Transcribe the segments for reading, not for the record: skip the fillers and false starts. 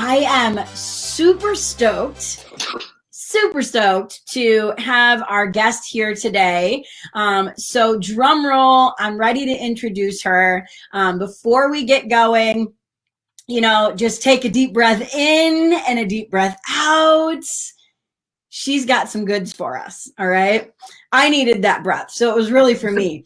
I am super stoked to have our guest here today. So drum roll, I'm ready to introduce her. Before we get going, just take a deep breath in and a deep breath out. She's got some goods for us. All right. I needed that breath. So it was really for me.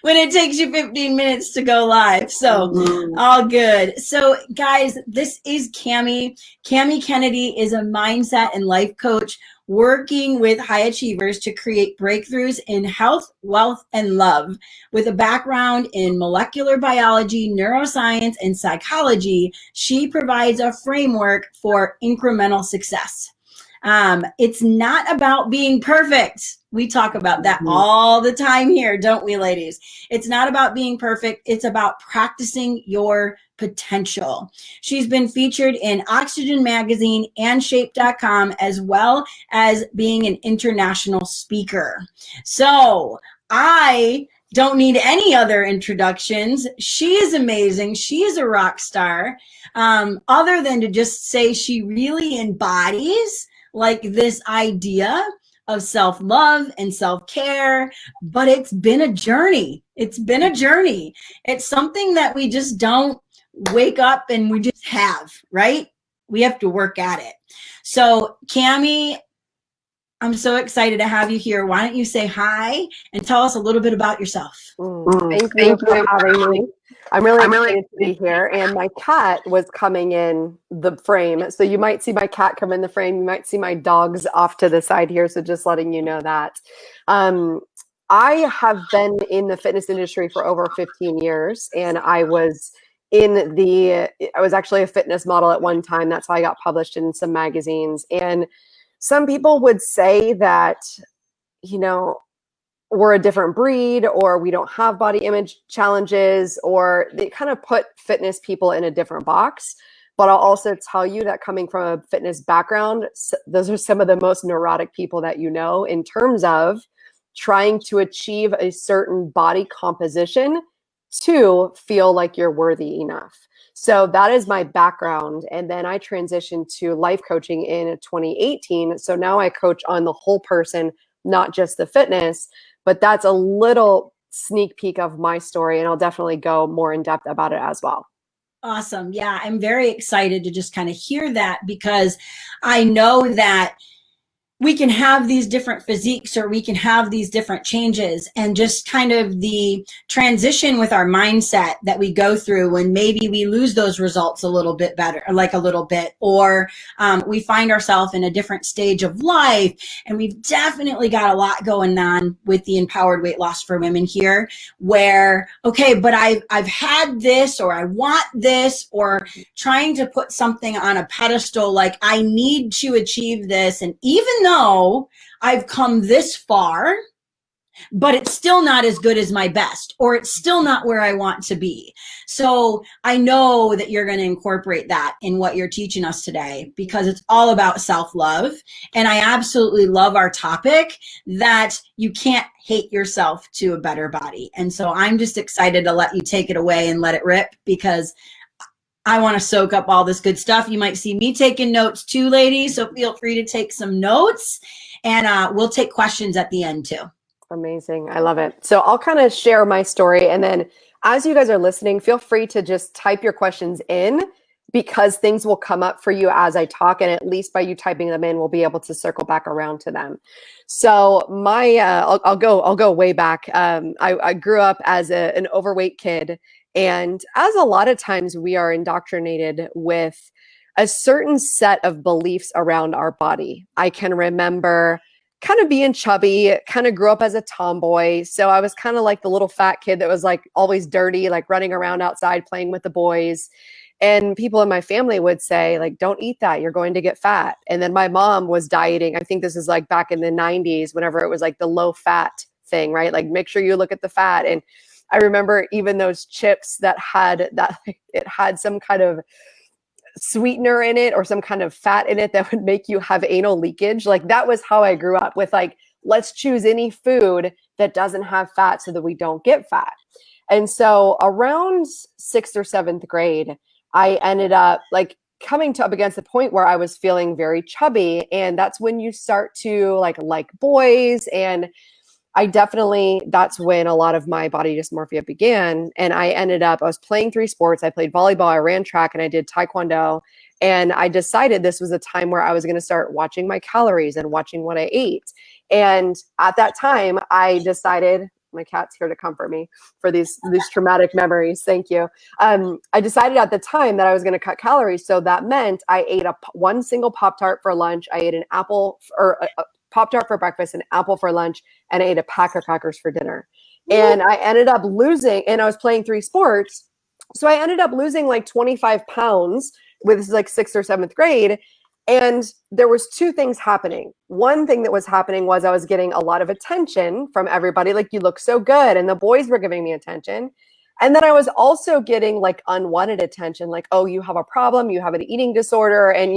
When it takes you 15 minutes to go live. So all good. So guys, this is Camy. Camy Kennedy is a mindset and life coach working with high achievers to create breakthroughs in health, wealth, and love. With a background in molecular biology, neuroscience, and psychology, she provides a framework for incremental success. It's not about being perfect. We talk about that all the time here, don't we, ladies? It's not about being perfect. It's about practicing your potential. She's been featured in Oxygen Magazine and Shape.com, as well as being an international speaker. So I don't need any other introductions. She is amazing. She is a rock star. Other than to just say she really embodies like this idea of self-love and self-care, but it's been a journey. It's been a journey. It's something that we just don't wake up and we just have, right? We have to work at it. So Camy, I'm so excited to have you here. Why don't you say hi and tell us a little bit about yourself? Thank you for having me. I'm really excited to be here. And my cat was coming in the frame. So you might see my cat come in the frame. You might see my dogs off to the side here. So just letting you know that. I have been in the fitness industry for over 15 years. And I was actually a fitness model at one time. That's how I got published in some magazines. And some people would say that, we're a different breed, or we don't have body image challenges, or they kind of put fitness people in a different box. But I'll also tell you that coming from a fitness background, those are some of the most neurotic people that in terms of trying to achieve a certain body composition to feel like you're worthy enough. So that is my background. And then I transitioned to life coaching in 2018. So now I coach on the whole person, not just the fitness. But that's a little sneak peek of my story, and I'll definitely go more in depth about it as well. Awesome. Yeah, I'm very excited to just kind of hear that, because I know that we can have these different physiques, or we can have these different changes, and just kind of the transition with our mindset that we go through when maybe we lose those results a little bit better, or we find ourselves in a different stage of life. And we've definitely got a lot going on with the Empowered Weight Loss for Women here, where, okay, but I've had this, or I want this, or trying to put something on a pedestal, like I need to achieve this. And even though I've come this far, but it's still not as good as my best, or it's still not where I want to be. So I know that you're going to incorporate that in what you're teaching us today, because it's all about self-love. And I absolutely love our topic, that you can't hate yourself to a better body. And so I'm just excited to let you take it away and let it rip, because I want to soak up all this good stuff. You might see me taking notes too, ladies. So feel free to take some notes, and we'll take questions at the end too. Amazing. I love it. So I'll kind of share my story. And then as you guys are listening, feel free to just type your questions in, because things will come up for you as I talk. And at least by you typing them in, we'll be able to circle back around to them. So I'll go way back. I grew up as an overweight kid. And as a lot of times we are indoctrinated with a certain set of beliefs around our body. I can remember kind of being chubby, kind of grew up as a tomboy. So I was kind of like the little fat kid that was like always dirty, like running around outside playing with the boys. And people in my family would say, like, don't eat that, you're going to get fat. And then my mom was dieting. I think this is like back in the 90s, whenever it was like the low fat thing, right? Like, make sure you look at the fat. And I remember even those chips that it had some kind of sweetener in it or some kind of fat in it that would make you have anal leakage. Like, that was how I grew up, with like let's choose any food that doesn't have fat so that we don't get fat. And so around 6th or 7th grade, I ended up like coming up against the point where I was feeling very chubby. And that's when you start to like boys. And that's when a lot of my body dysmorphia began. And I was playing 3 sports. I played volleyball, I ran track, and I did taekwondo. And I decided this was a time where I was going to start watching my calories and watching what I ate. And at that time, I decided, my cat's here to comfort me for these traumatic memories. Thank you. I decided at the time that I was going to cut calories. So that meant I ate one single Pop-Tart for lunch. I ate an apple or a Pop-Tart for breakfast, an apple for lunch, and I ate a pack of crackers for dinner. And I ended up losing, and I was playing 3 sports. So I ended up losing like 25 pounds with like 6th or 7th grade. And there was 2 things happening. One thing that was happening was I was getting a lot of attention from everybody. Like, you look so good. And the boys were giving me attention. And then I was also getting like unwanted attention. Like, oh, you have a problem. You have an eating disorder. And,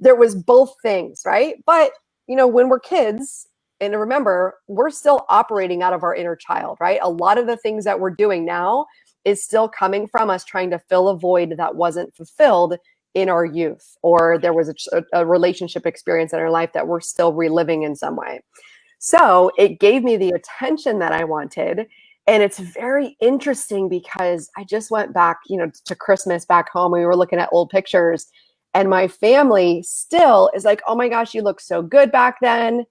there was both things, right? But, when we're kids, and remember, we're still operating out of our inner child, right? A lot of the things that we're doing now is still coming from us trying to fill a void that wasn't fulfilled in our youth, or there was a relationship experience in our life that we're still reliving in some way. So it gave me the attention that I wanted. And it's very interesting because I just went back, to Christmas back home. We were looking at old pictures, and my family still is like, oh my gosh, you look so good back then.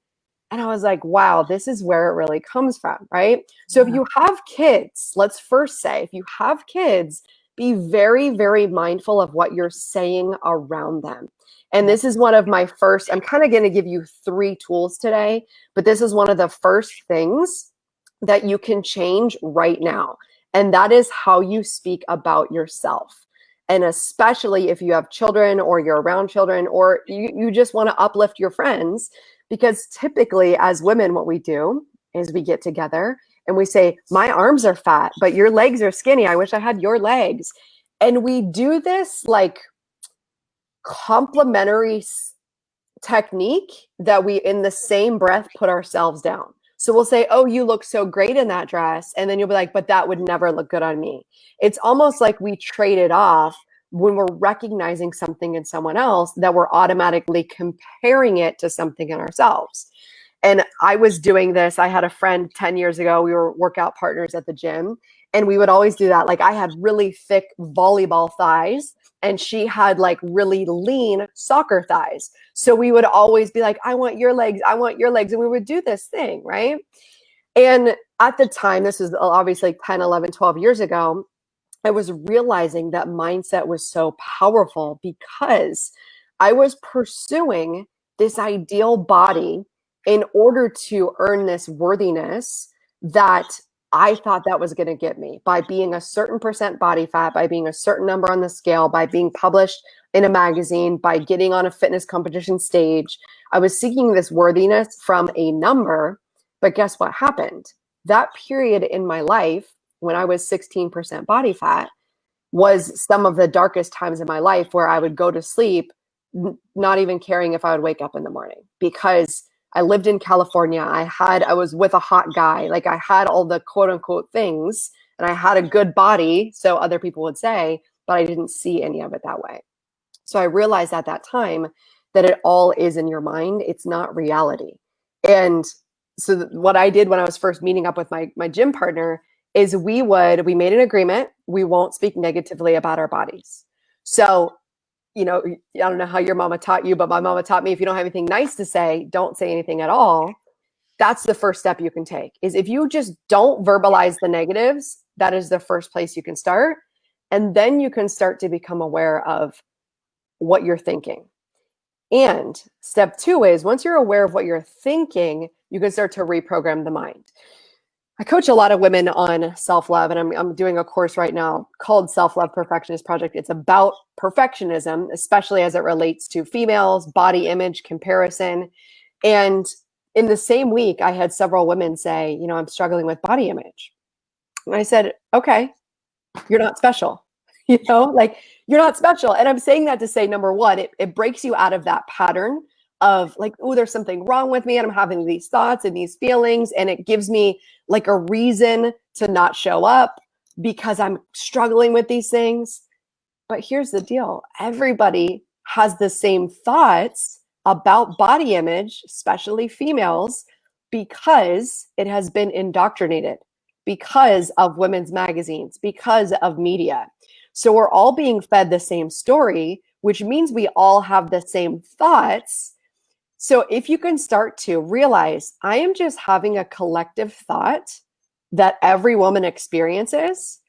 And I was like, wow, this is where it really comes from, right? So if you have kids, let's first say, if you have kids, be very, very mindful of what you're saying around them. And this is one of my first, I'm kind of going to give you 3 tools today, but this is one of the first things that you can change right now. And that is how you speak about yourself. And especially if you have children or you're around children, or you just want to uplift your friends, because typically as women, what we do is we get together and we say, my arms are fat, but your legs are skinny. I wish I had your legs. And we do this like complimentary technique that we, in the same breath, put ourselves down. So we'll say, oh, you look so great in that dress. And then you'll be like, but that would never look good on me. It's almost like we trade it off when we're recognizing something in someone else, that we're automatically comparing it to something in ourselves. And I was doing this. I had a friend 10 years ago. We were workout partners at the gym, and we would always do that. Like, I had really thick volleyball thighs, and she had like really lean soccer thighs. So we would always be like, I want your legs. I want your legs. And we would do this thing, right? And at the time, this was obviously 10, 11, 12 years ago, I was realizing that mindset was so powerful because I was pursuing this ideal body in order to earn this worthiness that I thought that was going to get me by being a certain % body fat, by being a certain number on the scale, by being published in a magazine, by getting on a fitness competition stage. I was seeking this worthiness from a number, but guess what happened? That period in my life when I was 16% body fat was some of the darkest times in my life, where I would go to sleep not even caring if I would wake up in the morning, because I lived in California. I was with a hot guy. Like, I had all the quote unquote things, and I had a good body, so other people would say, but I didn't see any of it that way. So I realized at that time that it all is in your mind. It's not reality. And so what I did when I was first meeting up with my gym partner is we made an agreement. We won't speak negatively about our bodies. So, I don't know how your mama taught you, but my mama taught me, if you don't have anything nice to say, don't say anything at all. That's the first step you can take, is if you just don't verbalize the negatives, that is the first place you can start. And then you can start to become aware of what you're thinking. And step 2 is, once you're aware of what you're thinking, you can start to reprogram the mind. I coach a lot of women on self-love, and I'm doing a course right now called Self-Love Perfectionist Project. It's about perfectionism, especially as it relates to females, body image, comparison. And in the same week, I had several women say, I'm struggling with body image. And I said, okay, you're not special. You're not special. And I'm saying that to say, number 1, it breaks you out of that pattern of like, oh, there's something wrong with me and I'm having these thoughts and these feelings. And it gives me like a reason to not show up because I'm struggling with these things. But here's the deal. Everybody has the same thoughts about body image, especially females, because it has been indoctrinated, because of women's magazines, because of media. So we're all being fed the same story, which means we all have the same thoughts. So if you can start to realize, I am just having a collective thought that every woman experiences,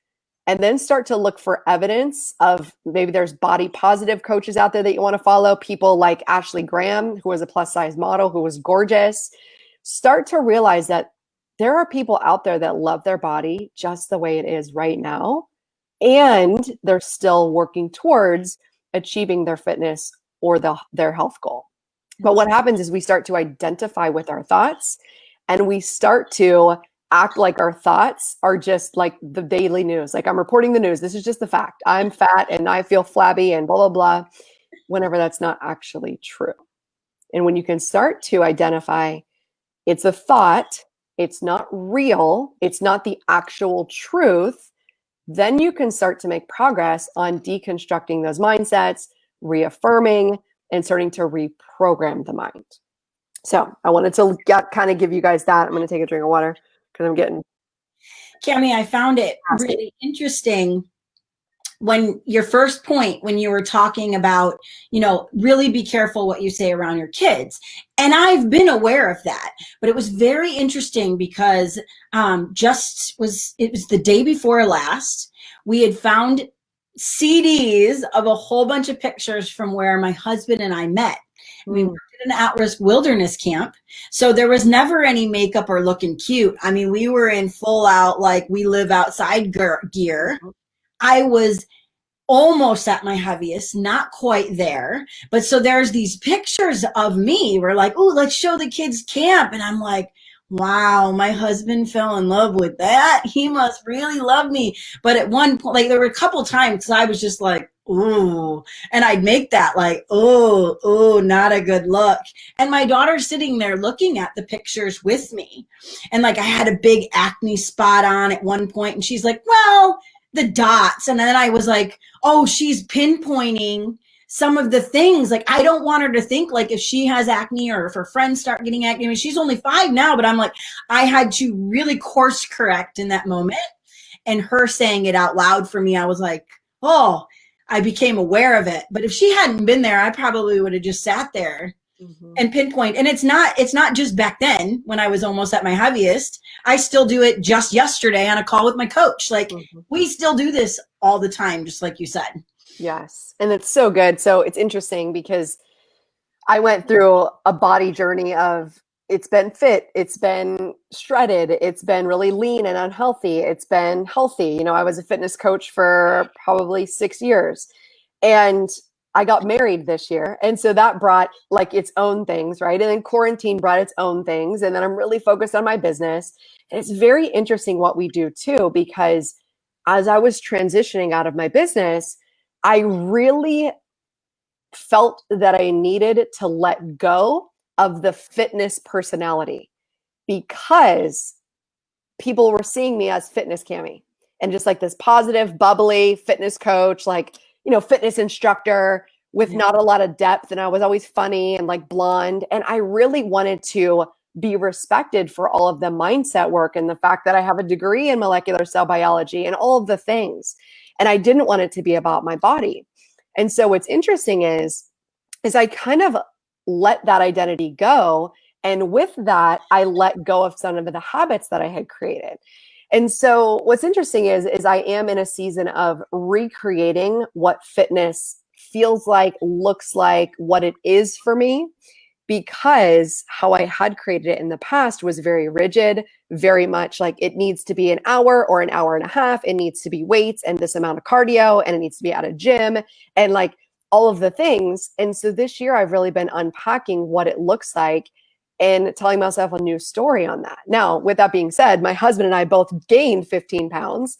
and then start to look for evidence of, maybe there's body positive coaches out there that you want to follow, people like Ashley Graham, who was a plus size model, who was gorgeous. Start to realize that there are people out there that love their body just the way it is right now, and they're still working towards achieving their fitness or their health goal. But what happens is we start to identify with our thoughts, and we start to act like our thoughts are just like the daily news. Like, I'm reporting the news. This is just the fact. I'm fat and I feel flabby and blah, blah, blah, whenever that's not actually true. And when you can start to identify it's a thought, it's not real, it's not the actual truth, then you can start to make progress on deconstructing those mindsets, reaffirming, and starting to reprogram the mind. So I wanted to kind of give you guys that. I'm going to take a drink of water because I'm getting. Camy, I found it really interesting when your first point, when you were talking about, really be careful what you say around your kids. And I've been aware of that, but it was very interesting because it was the day before last, we had found CDs of a whole bunch of pictures from where my husband and I met. We worked at an at-risk wilderness camp. So there was never any makeup or looking cute. I mean, we were in full out, like, we live outside gear. I was almost at my heaviest, not quite there. But so there's these pictures of me. We're like, oh, let's show the kids camp. And I'm like, wow, my husband fell in love with that. He must really love me. But at one point, like, there were a couple times I was just like, ooh, and I'd make that like, oh, not a good look. And my daughter's sitting there looking at the pictures with me. And like, I had a big acne spot on at one point, and she's like, well, the dots. And then I was like, oh, she's pinpointing some of the things. Like, I don't want her to think like if she has acne or if her friends start getting acne. I mean, she's only 5 now, but I'm like, I had to really course correct in that moment. And her saying it out loud for me, I was like, oh, I became aware of it. But if she hadn't been there, I probably would have just sat there and pinpoint. And it's not just back then when I was almost at my heaviest. I still do it just yesterday on a call with my coach. Like, we still do this all the time, just like you said. Yes. And it's so good. So it's interesting because I went through a body journey of, it's been fit, it's been shredded, it's been really lean and unhealthy, it's been healthy. I was a fitness coach for probably 6 years, and I got married this year. And so that brought like its own things, right? And then quarantine brought its own things. And then I'm really focused on my business. And it's very interesting what we do too, because as I was transitioning out of my business, I really felt that I needed to let go of the fitness personality, because people were seeing me as fitness Camy and just like this positive, bubbly fitness coach, like, fitness instructor with not a lot of depth. And I was always funny and like blonde. And I really wanted to be respected for all of the mindset work and the fact that I have a degree in molecular cell biology and all of the things. And I didn't want it to be about my body. And so what's interesting is I kind of let that identity go. And with that, I let go of some of the habits that I had created. And so what's interesting is I am in a season of recreating what fitness feels like, looks like, what it is for me, because how I had created it in the past was very rigid, very much like it needs to be an hour or an hour and a half. It needs to be weights and this amount of cardio, and it needs to be at a gym and like all of the things. And so this year I've really been unpacking what it looks like and telling myself a new story on that. Now, with that being said, my husband and I both gained 15 pounds.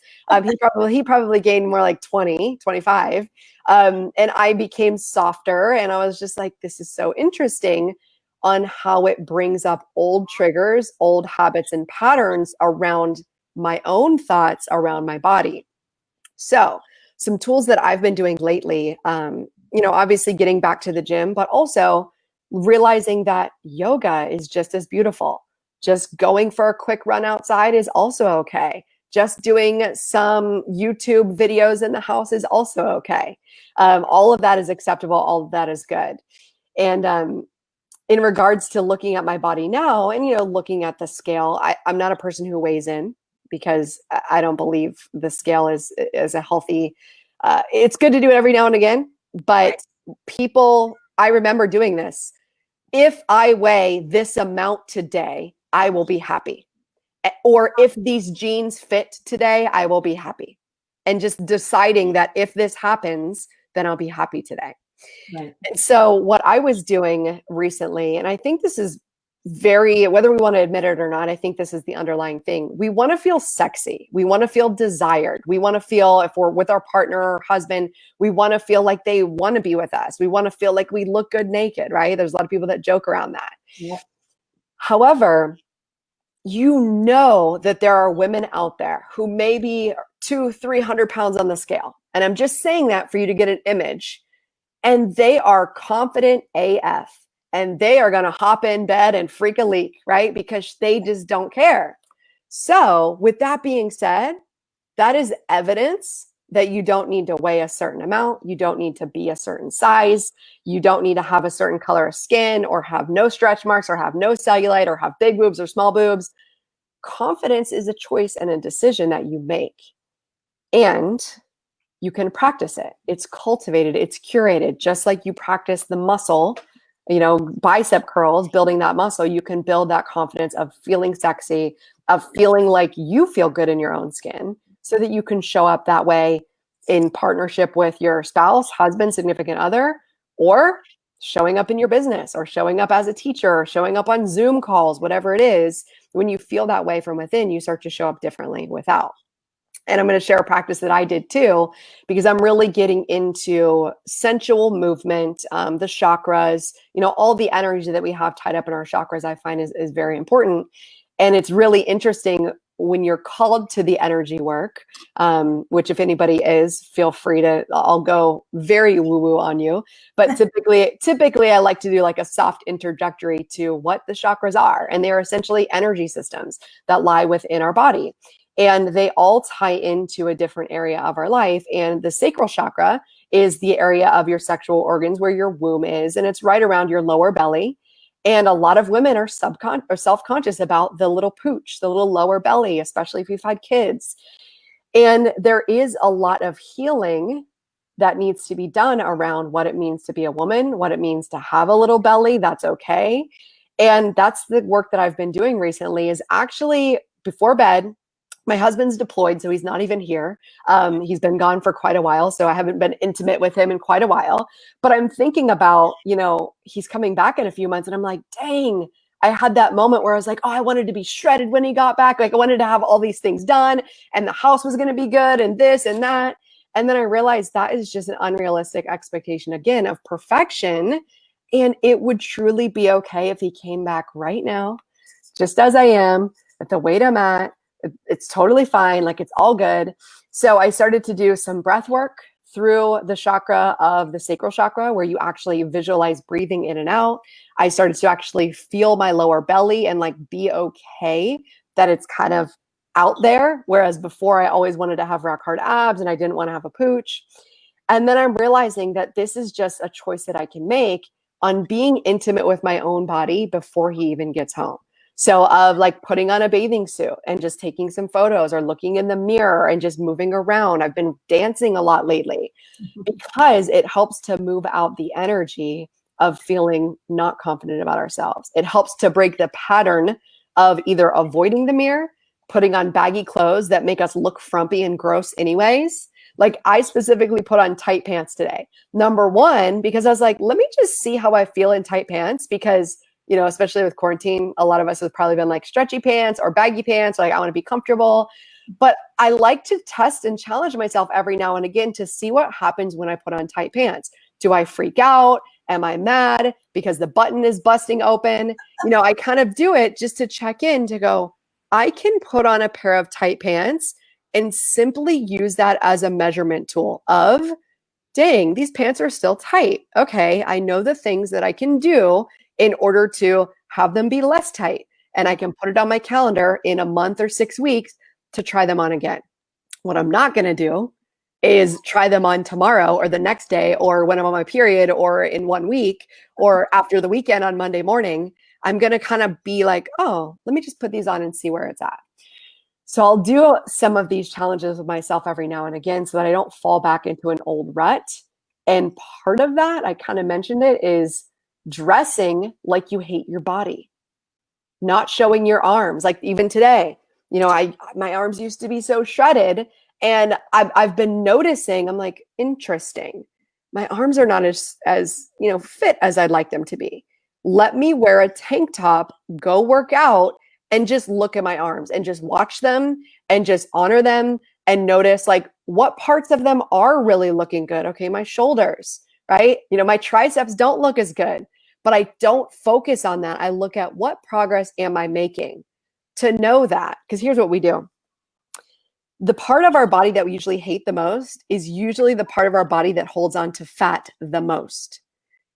He probably gained more like 20, 25. And I became softer, and I was just like, this is so interesting on how it brings up old triggers, old habits and patterns around my own thoughts around my body. So some tools that I've been doing lately, obviously getting back to the gym, but also realizing that yoga is just as beautiful. Just going for a quick run outside is also okay. Just doing some YouTube videos in the house is also okay. All of that is acceptable. All of that is good. And in regards to looking at my body now and, looking at the scale, I'm not a person who weighs in because I don't believe the scale is a healthy, it's good to do it every now and again, but I remember doing this. If I weigh this amount today, I will be happy. Or if these jeans fit today, I will be happy. And just deciding that if this happens, then I'll be happy today. Right. And so what I was doing recently, and I think this is whether we want to admit it or not, I think this is the underlying thing. We want to feel sexy. We want to feel desired. We want to feel, if we're with our partner or husband, we want to feel like they want to be with us. We want to feel like we look good naked, right? There's a lot of people that joke around that. Yeah. However, that there are women out there who may be 200-300 pounds on the scale. And I'm just saying that for you to get an image. And they are confident AF. And they are going to hop in bed and freak a leak, right? Because they just don't care. So with that being said, that is evidence that you don't need to weigh a certain amount. You don't need to be a certain size. You don't need to have a certain color of skin or have no stretch marks or have no cellulite or have big boobs or small boobs. Confidence is a choice and a decision that you make. And you can practice it. It's cultivated. It's curated. Just like you practice the muscle, bicep curls, building that muscle, you can build that confidence of feeling sexy, of feeling like you feel good in your own skin so that you can show up that way in partnership with your spouse, husband, significant other, or showing up in your business or showing up as a teacher or showing up on Zoom calls, whatever it is. When you feel that way from within, you start to show up differently without. And I'm going to share a practice that I did too, because I'm really getting into sensual movement, the chakras, all the energy that we have tied up in our chakras, I find is very important. And it's really interesting when you're called to the energy work, which if anybody is, feel free to, I'll go very woo-woo on you. But typically I like to do like a soft introductory to what the chakras are. And they are essentially energy systems that lie within our body. And they all tie into a different area of our life. And the sacral chakra is the area of your sexual organs where your womb is. And it's right around your lower belly. And a lot of women are self-conscious about the little pooch, the little lower belly, especially if you've had kids. And there is a lot of healing that needs to be done around what it means to be a woman, what it means to have a little belly. That's okay. And that's the work that I've been doing recently, is actually before bed. My husband's deployed, so he's not even here. He's been gone for quite a while, so I haven't been intimate with him in quite a while. But I'm thinking about, he's coming back in a few months, and I'm like, dang, I had that moment where I was like, oh, I wanted to be shredded when he got back. Like I wanted to have all these things done, and the house was going to be good, and this and that. And then I realized that is just an unrealistic expectation, again, of perfection. And it would truly be okay if he came back right now, just as I am, at the weight I'm at. It's totally fine. Like it's all good. So I started to do some breath work through the chakra of the sacral chakra, where you actually visualize breathing in and out. I started to actually feel my lower belly and like be okay that it's kind of out there. Whereas before I always wanted to have rock hard abs and I didn't want to have a pooch. And then I'm realizing that this is just a choice that I can make on being intimate with my own body before he even gets home. So of like putting on a bathing suit and just taking some photos or looking in the mirror and just moving around. I've been dancing a lot lately because it helps to move out the energy of feeling not confident about ourselves. It helps to break the pattern of either avoiding the mirror, putting on baggy clothes that make us look frumpy and gross anyways. Like I specifically put on tight pants today. Number one, because I was like, let me just see how I feel in tight pants, because you know, especially with quarantine, a lot of us have probably been like stretchy pants or baggy pants. Like, I want to be comfortable. But I like to test and challenge myself every now and again to see what happens when I put on tight pants. Do I freak out? Am I mad because the button is busting open? You know, I kind of do it just to check in to go, I can put on a pair of tight pants and simply use that as a measurement tool of, dang, these pants are still tight. Okay, I know the things that I can do in order to have them be less tight. And I can put it on my calendar in a month or 6 weeks to try them on again. What I'm not going to do is try them on tomorrow or the next day or when I'm on my period or in 1 week or after the weekend on Monday morning. I'm going to kind of be like, oh, let me just put these on and see where it's at. So I'll do some of these challenges with myself every now and again so that I don't fall back into an old rut. And part of that, I kind of mentioned it, is dressing like you hate your body, not showing your arms. Like even today, you know, my arms used to be so shredded, and I've been noticing, I'm like, interesting. My arms are not as you know, fit as I'd like them to be. Let me wear a tank top, go work out, and just look at my arms and just watch them and just honor them and notice like what parts of them are really looking good. Okay, my shoulders, right? You know, my triceps don't look as good, but I don't focus on that. I look at what progress am I making to know that. Because here's what we do. The part of our body that we usually hate the most is usually the part of our body that holds on to fat the most.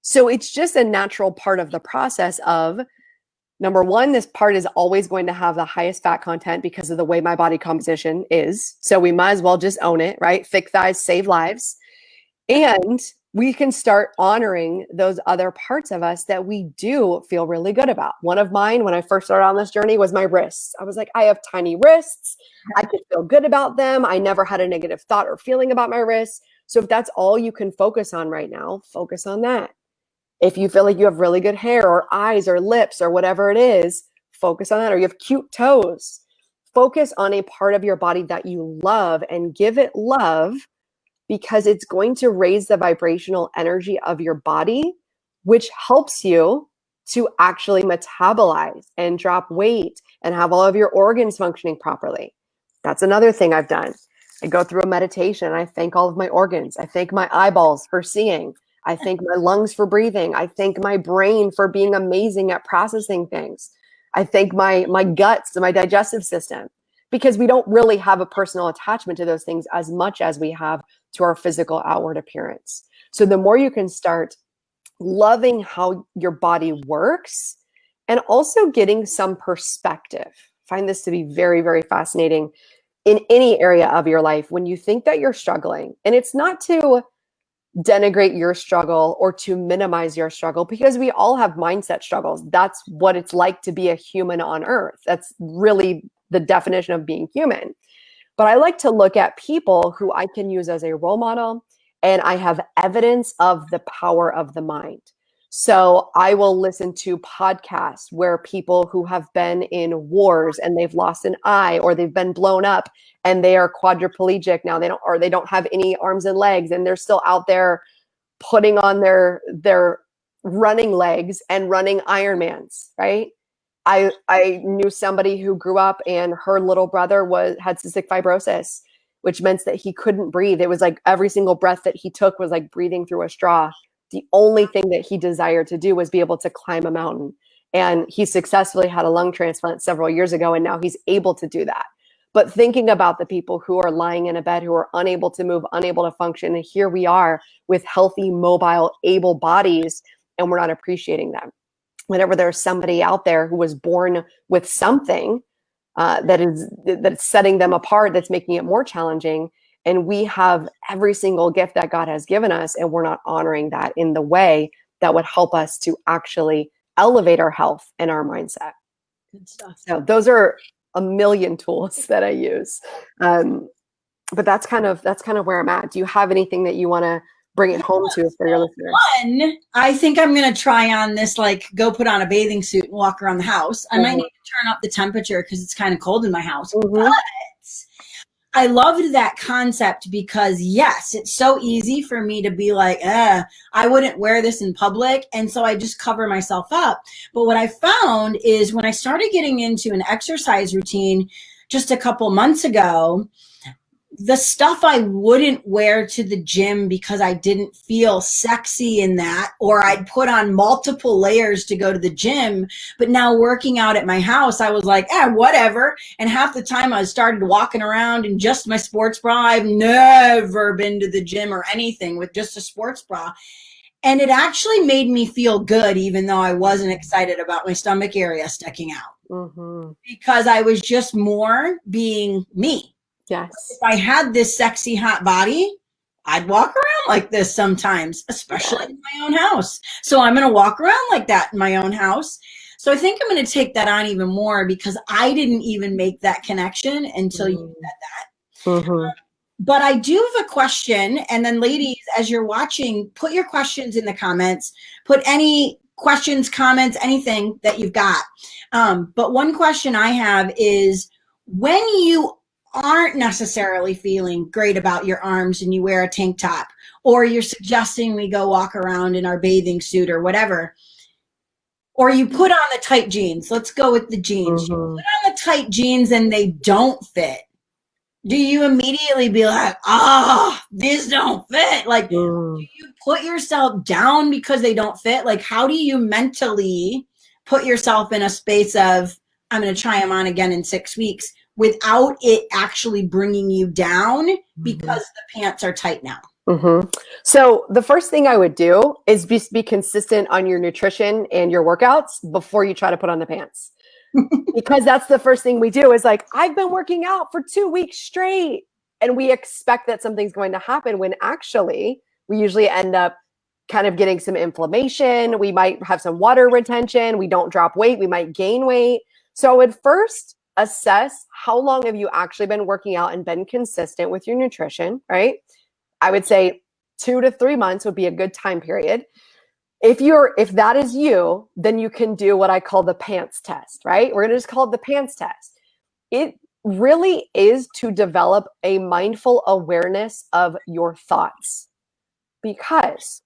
So it's just a natural part of the process of, number one, this part is always going to have the highest fat content because of the way my body composition is. So we might as well just own it, right? Thick thighs save lives. And we can start honoring those other parts of us that we do feel really good about. One of mine, when I first started on this journey, was my wrists. I was like, I have tiny wrists. I could feel good about them. I never had a negative thought or feeling about my wrists. So if that's all you can focus on right now, focus on that. If you feel like you have really good hair or eyes or lips or whatever it is, focus on that. Or you have cute toes, focus on a part of your body that you love and give it love, because it's going to raise the vibrational energy of your body, which helps you to actually metabolize and drop weight and have all of your organs functioning properly. That's another thing I've done. I go through a meditation. I thank all of my organs. I thank my eyeballs for seeing. I thank my lungs for breathing. I thank my brain for being amazing at processing things. I thank my guts and my digestive system, because we don't really have a personal attachment to those things as much as we have to our physical outward appearance. So the more you can start loving how your body works and also getting some perspective. I find this to be very, very fascinating in any area of your life. When you think that you're struggling, and it's not to denigrate your struggle or to minimize your struggle, because we all have mindset struggles. That's what it's like to be a human on earth. That's really the definition of being human. But I like to look at people who I can use as a role model, and I have evidence of the power of the mind. So I will listen to podcasts where people who have been in wars and they've lost an eye, or they've been blown up and they are quadriplegic now, they don't have any arms and legs, and they're still out there putting on their running legs and running Ironmans, right? I knew somebody who grew up and her little brother had cystic fibrosis, which meant that he couldn't breathe. It was like every single breath that he took was like breathing through a straw. The only thing that he desired to do was be able to climb a mountain. And he successfully had a lung transplant several years ago, and now he's able to do that. But thinking about the people who are lying in a bed, who are unable to move, unable to function, and here we are with healthy, mobile, able bodies, and we're not appreciating them. Whenever there's somebody out there who was born with something that's setting them apart, that's making it more challenging, and we have every single gift that God has given us, and we're not honoring that in the way that would help us to actually elevate our health and our mindset. Good stuff. So those are a million tools that I use. But that's kind of where I'm at. Do you have anything that you want to bring it home to for your listeners? One, I think I'm going to try on this, like go put on a bathing suit and walk around the house. I might need to turn up the temperature because it's kind of cold in my house. But I loved that concept because yes, it's so easy for me to be like, I wouldn't wear this in public. And so I just cover myself up. But what I found is when I started getting into an exercise routine just a couple months ago, the stuff I wouldn't wear to the gym because I didn't feel sexy in that, or I'd put on multiple layers to go to the gym. But now working out at my house, I was like, whatever. And half the time I started walking around in just my sports bra. I've never been to the gym or anything with just a sports bra. And it actually made me feel good, even though I wasn't excited about my stomach area sticking out, because I was just more being me. Yes. If I had this sexy hot body, I'd walk around like this sometimes, especially in my own house. So I'm going to walk around like that in my own house. So I think I'm going to take that on even more because I didn't even make that connection until you said that. But I do have a question. And then ladies, as you're watching, put your questions in the comments. Put any questions, comments, anything that you've got. But one question I have is, when you aren't necessarily feeling great about your arms and you wear a tank top, or you're suggesting we go walk around in our bathing suit or whatever, or you put on the tight jeans, let's go with the jeans. You put on the tight jeans and they don't fit. Do you immediately be like, these don't fit? Like, do you put yourself down because they don't fit? Like, how do you mentally put yourself in a space of, I'm going to try them on again in 6 weeks, without it actually bringing you down because the pants are tight now? So the first thing I would do is just be consistent on your nutrition and your workouts before you try to put on the pants. Because that's the first thing we do is like, I've been working out for 2 weeks straight. And we expect that something's going to happen when actually we usually end up kind of getting some inflammation. We might have some water retention. We don't drop weight. We might gain weight. So I would first assess how long have you actually been working out and been consistent with your nutrition, right? I would say 2 to 3 months would be a good time period. If that is you, then you can do what I call the pants test, right? We're going to just call it the pants test. It really is to develop a mindful awareness of your thoughts. Because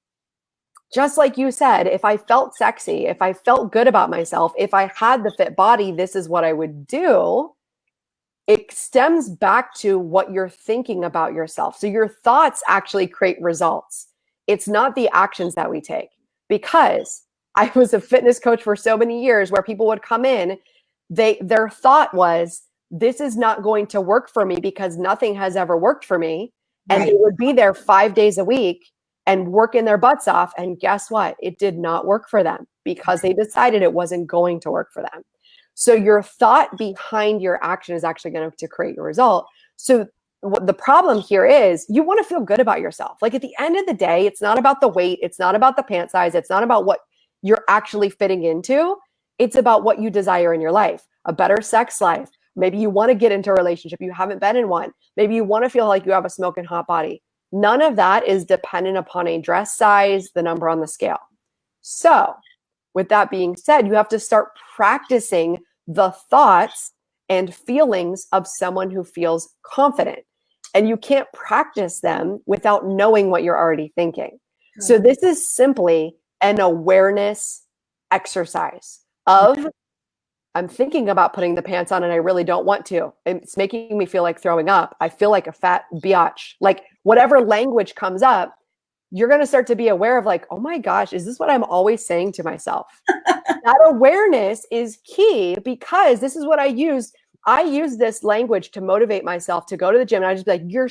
just like you said, if I felt sexy, if I felt good about myself, if I had the fit body, this is what I would do. It stems back to what you're thinking about yourself. So your thoughts actually create results. It's not the actions that we take. Because I was a fitness coach for so many years where people would come in, their thought was, this is not going to work for me because nothing has ever worked for me. And they would be there 5 days a week and working their butts off. And guess what? It did not work for them because they decided it wasn't going to work for them. So your thought behind your action is actually going to create your result. So the problem here is you want to feel good about yourself. Like at the end of the day, it's not about the weight. It's not about the pant size. It's not about what you're actually fitting into. It's about what you desire in your life, a better sex life. Maybe you want to get into a relationship. You haven't been in one. Maybe you want to feel like you have a smoking hot body. None of that is dependent upon a dress size, the number on the scale. So with that being said, you have to start practicing the thoughts and feelings of someone who feels confident. And you can't practice them without knowing what you're already thinking. So this is simply an awareness exercise of, I'm thinking about putting the pants on and I really don't want to. It's making me feel like throwing up. I feel like a fat biatch. Like whatever language comes up, you're going to start to be aware of like, oh my gosh, is this what I'm always saying to myself? That awareness is key because this is what I use. I use this language to motivate myself to go to the gym. And I just be like, your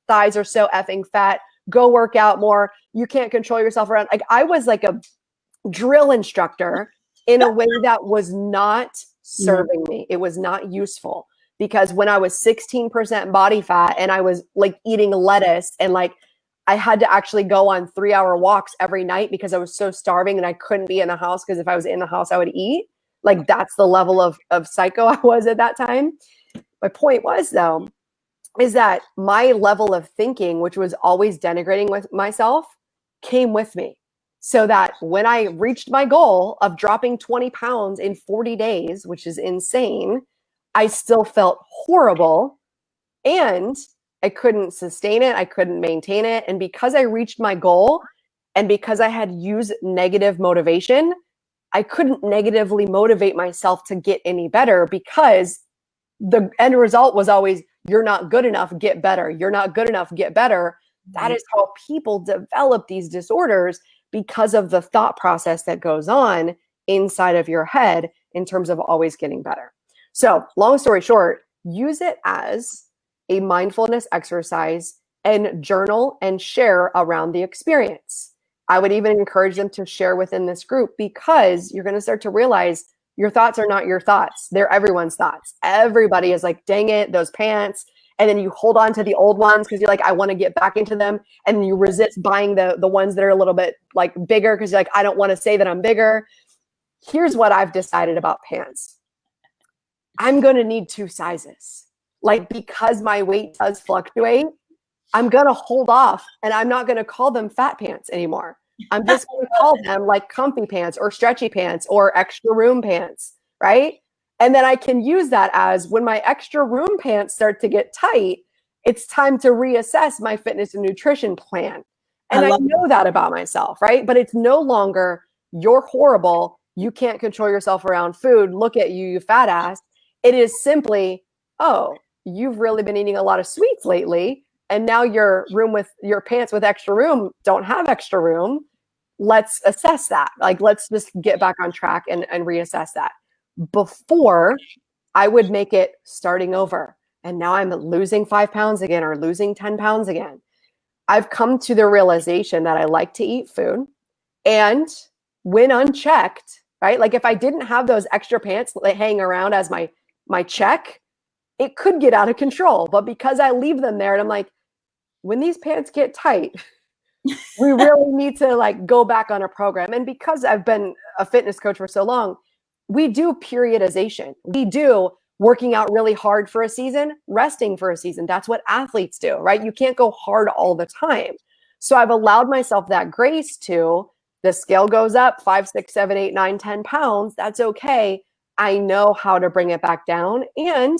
thighs are so effing fat. Go work out more. You can't control yourself around. Like I was like a drill instructor in a way that was not serving me. It was not useful because when I was 16% body fat and I was like eating lettuce and like I had to actually go on 3-hour walks every night because I was so starving and I couldn't be in the house because if I was in the house, I would eat. Like that's the level of psycho I was at that time. My point was though, is that my level of thinking, which was always denigrating with myself, came with me. So that when I reached my goal of dropping 20 pounds in 40 days, which is insane, I still felt horrible. And I couldn't sustain it. I couldn't maintain it. And because I reached my goal and because I had used negative motivation, I couldn't negatively motivate myself to get any better because the end result was always, you're not good enough, get better. You're not good enough, get better. That is how people develop these disorders, because of the thought process that goes on inside of your head in terms of always getting better. So long story short, use it as a mindfulness exercise and journal and share around the experience. I would even encourage them to share within this group, because you're going to start to realize your thoughts are not your thoughts. They're everyone's thoughts. Everybody is like, dang it, those pants. And then you hold on to the old ones because you're like, I want to get back into them. And then you resist buying the ones that are a little bit like bigger because you're like, I don't want to say that I'm bigger. Here's what I've decided about pants. I'm going to need 2 sizes. Like, because my weight does fluctuate, I'm going to hold off, and I'm not going to call them fat pants anymore. I'm just going to call them like comfy pants or stretchy pants or extra room pants, right? And then I can use that as, when my extra room pants start to get tight, it's time to reassess my fitness and nutrition plan. And I know that about myself, right? But it's no longer, you're horrible, you can't control yourself around food, look at you, you fat ass. It is simply, oh, you've really been eating a lot of sweets lately, and now your pants with extra room don't have extra room. Let's assess that. Like, let's just get back on track and reassess that. Before, I would make it starting over. And now I'm losing 5 pounds again, or losing 10 pounds again. I've come to the realization that I like to eat food, and when unchecked, right? Like, if I didn't have those extra pants that hang around as my check, it could get out of control. But because I leave them there, and I'm like, when these pants get tight, we really need to like go back on a program. And because I've been a fitness coach for so long, we do periodization. We do working out really hard for a season, resting for a season. That's what athletes do, right? You can't go hard all the time. So I've allowed myself that grace to, the scale goes up 5, 6, 7, 8, 9, 10 pounds. That's okay. I know how to bring it back down. And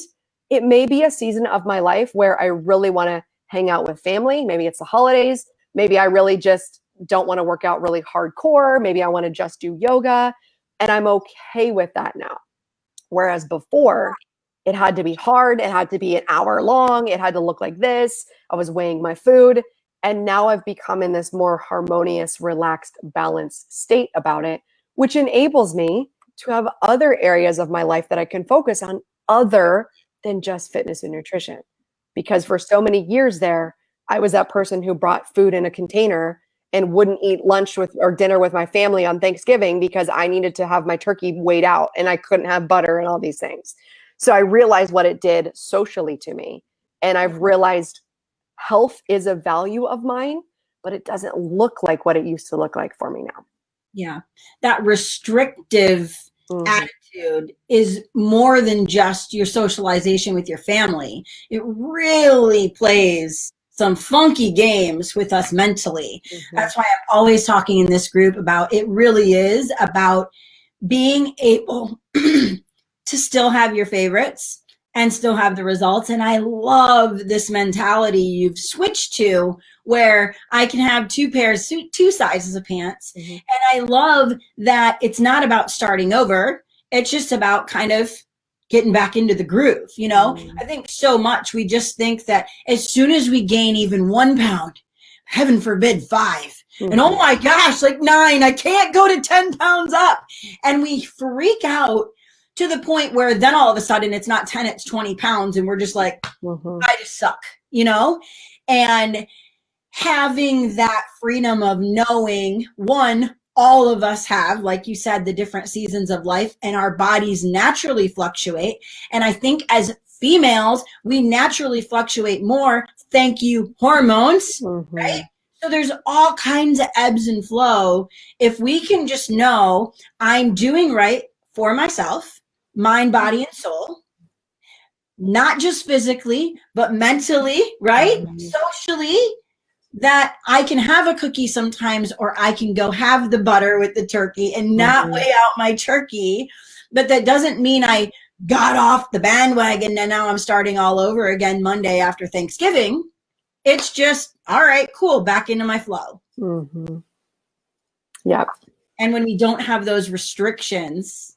it may be a season of my life where I really want to hang out with family. Maybe it's the holidays. Maybe I really just don't want to work out really hardcore. Maybe I want to just do yoga. And I'm okay with that now. Whereas before, it had to be hard. It had to be an hour long. It had to look like this. I was weighing my food. And now I've become in this more harmonious, relaxed, balanced state about it, which enables me to have other areas of my life that I can focus on other than just fitness and nutrition. Because for so many years there, I was that person who brought food in a container and wouldn't eat lunch with or dinner with my family on Thanksgiving because I needed to have my turkey weighed out and I couldn't have butter and all these things. So I realized what it did socially to me. And I've realized health is a value of mine, but it doesn't look like what it used to look like for me now. Yeah. That restrictive attitude is more than just your socialization with your family. It really plays some funky games with us mentally. That's why I'm always talking in this group about, it really is about being able to still have your favorites and still have the results. And I love this mentality you've switched to, where I can have 2 sizes of pants. And I love that it's not about starting over. It's just about kind of getting back into the groove. You know, I think so much we just think that as soon as we gain even 1 pound, heaven forbid 5, and oh my gosh, like 9, I can't go to 10 pounds up. And we freak out to the point where then all of a sudden it's not 10, it's 20 pounds. And we're just like, I just suck, you know? And having that freedom of knowing, one, all of us have, like you said, the different seasons of life, and our bodies naturally fluctuate. And I think as females, we naturally fluctuate more. Thank you, hormones, right? So there's all kinds of ebbs and flow. If we can just know I'm doing right for myself, mind, body, and soul, not just physically, but mentally, right? Socially, that I can have a cookie sometimes, or I can go have the butter with the turkey and not weigh out my turkey. But that doesn't mean I got off the bandwagon and now I'm starting all over again Monday after Thanksgiving. It's just, all right, cool, back into my flow. Mm-hmm. Yeah. And when we don't have those restrictions,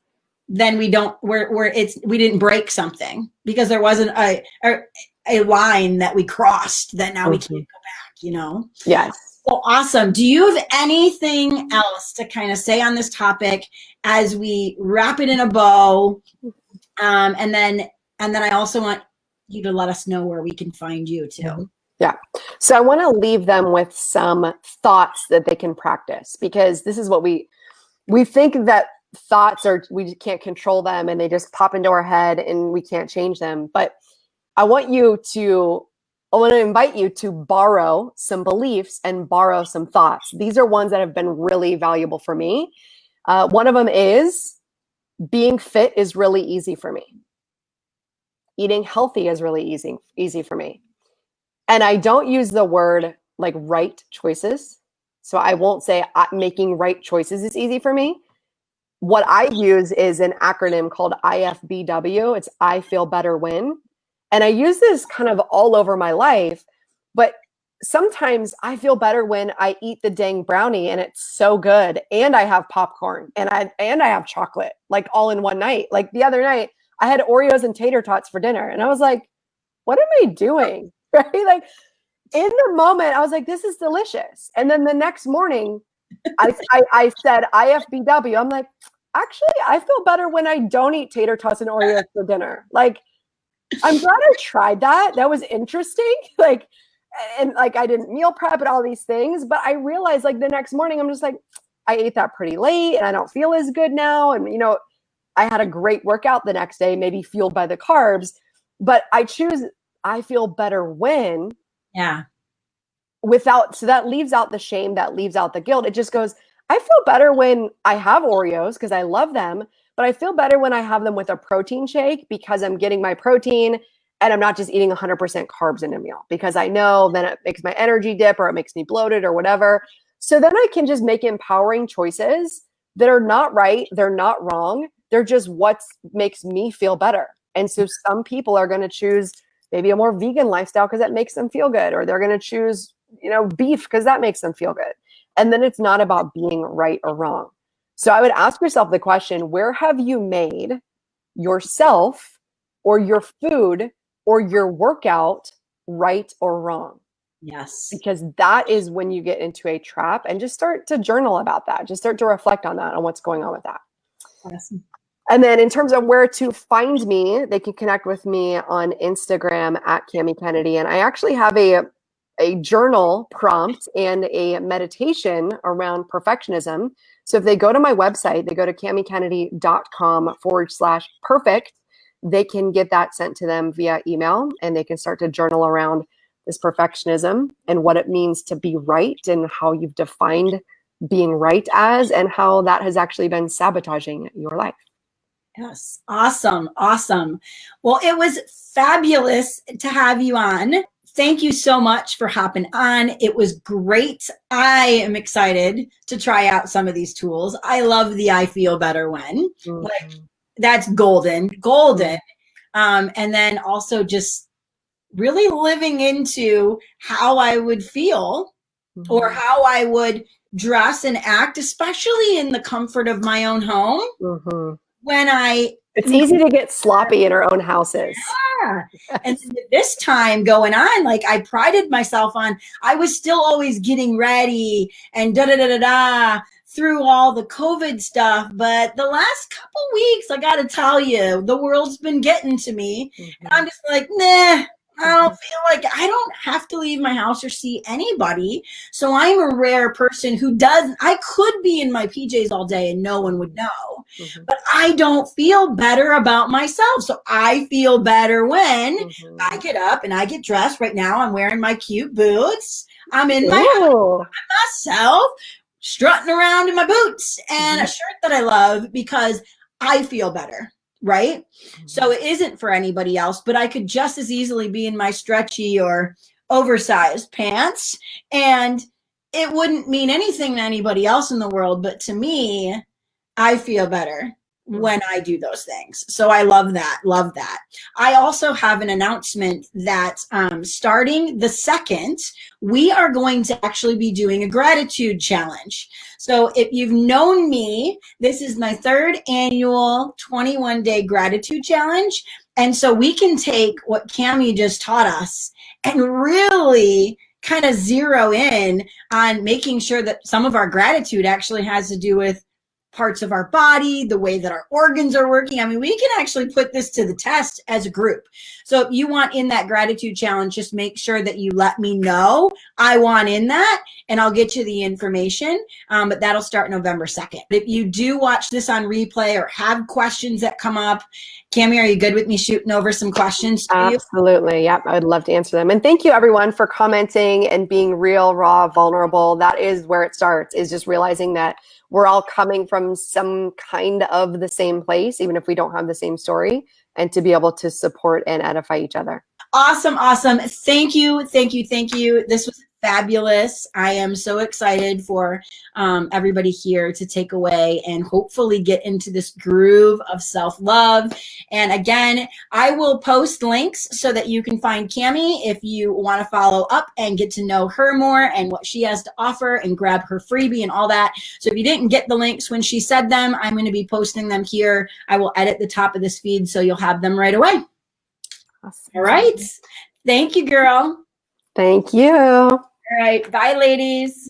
then we didn't break something because there wasn't a line that we crossed that now we can't go back, you know? Yes. Well, awesome. Do you have anything else to kind of say on this topic as we wrap it in a bow? And then I also want you to let us know where we can find you too. Yeah. So I want to leave them with some thoughts that they can practice, because this is what we think that thoughts are, we can't control them and they just pop into our head and we can't change them. But I want to invite you to borrow some beliefs and borrow some thoughts. These are ones that have been really valuable for me. One of them is being fit is really easy for me. Eating healthy is really easy for me. And I don't use the word like right choices. So I won't say making right choices is easy for me. What I use is an acronym called IFBW. It's I feel better when. And I use this kind of all over my life, but sometimes I feel better when I eat the dang brownie and it's so good, and I have popcorn and I have chocolate, like all in one night. Like the other night, I had Oreos and tater tots for dinner, and I was like, "What am I doing?" Right? Like in the moment, I was like, "This is delicious," and then the next morning, I said IFBW. I'm like, actually, I feel better when I don't eat tater tots and Oreos for dinner. Like, I'm glad I tried that. That was interesting. Like, and like I didn't meal prep and all these things, but I realized like the next morning, I'm just like, I ate that pretty late and I don't feel as good now. And, you know, I had a great workout the next day, maybe fueled by the carbs, but I feel better when. Yeah. So that leaves out the shame, that leaves out the guilt. It just goes, I feel better when I have Oreos because I love them, but I feel better when I have them with a protein shake because I'm getting my protein and I'm not just eating 100% carbs in a meal, because I know then it makes my energy dip or it makes me bloated or whatever. So then I can just make empowering choices that are not right. They're not wrong. They're just what makes me feel better. And so some people are going to choose maybe a more vegan lifestyle because that makes them feel good, or they're going to choose, you know, beef because that makes them feel good. And then it's not about being right or wrong. So I would ask yourself the question, where have you made yourself or your food or your workout right or wrong? Yes. Because that is when you get into a trap, and just start to journal about that. Just start to reflect on that, on what's going on with that. Awesome. And then in terms of where to find me, they can connect with me on Instagram at Camy Kennedy. And I actually have a journal prompt and a meditation around perfectionism. So if they go to my website, they go to camykennedy.com/perfect, they can get that sent to them via email, and they can start to journal around this perfectionism and what it means to be right, and how you've defined being right as, and how that has actually been sabotaging your life. Yes. Awesome. Awesome. Well, it was fabulous to have you on. Thank you so much for hopping on. It was great. I am excited to try out some of these tools. I love the I feel better when. Mm-hmm. Like, that's golden. And then also just really living into how I would feel or how I would dress and act, especially in the comfort of my own home. When it's easy to get sloppy in our own houses. Yeah. And this time going on, like I prided myself on, I was still always getting ready and through all the COVID stuff. But the last couple weeks, I got to tell you, the world's been getting to me. And I'm just like, nah, I don't feel like I don't have to leave my house or see anybody. So I'm a rare person who I could be in my PJs all day and no one would know, but I don't feel better about myself. So I feel better when I get up and I get dressed. Right now, I'm wearing my cute boots. I'm in my house by myself, strutting around in my boots and a shirt that I love because I feel better. Right? So it isn't for anybody else, but I could just as easily be in my stretchy or oversized pants and it wouldn't mean anything to anybody else in the world. But to me, I feel better. when I do those things. So I love that. Love that. I also have an announcement that starting the 2nd, we are going to actually be doing a gratitude challenge. So if you've known me, this is my 3rd annual 21-day gratitude challenge. And so we can take what Camy just taught us and really kind of zero in on making sure that some of our gratitude actually has to do with parts of our body, the way that our organs are working. I mean, we can actually put this to the test as a group. So if you want in that gratitude challenge, just make sure that you let me know I want in that, and I'll get you the information. But that'll start November 2nd. If you do watch this on replay or have questions that come up, Camy, are you good with me shooting over some questions to you? Absolutely. Yep. I would love to answer them. And thank you everyone for commenting and being real, raw, vulnerable. That is where it starts, is just realizing that we're all coming from some kind of the same place, even if we don't have the same story, and to be able to support and edify each other. Awesome. Awesome. Thank you. Thank you. Thank you. This was fabulous. I am so excited for everybody here to take away and hopefully get into this groove of self-love. And again, I will post links so that you can find Camy if you want to follow up and get to know her more and what she has to offer and grab her freebie and all that. So if you didn't get the links when she said them, I'm going to be posting them here. I will edit the top of this feed so you'll have them right away. Awesome. All right. Thank you, girl. Thank you. All right. Bye, ladies.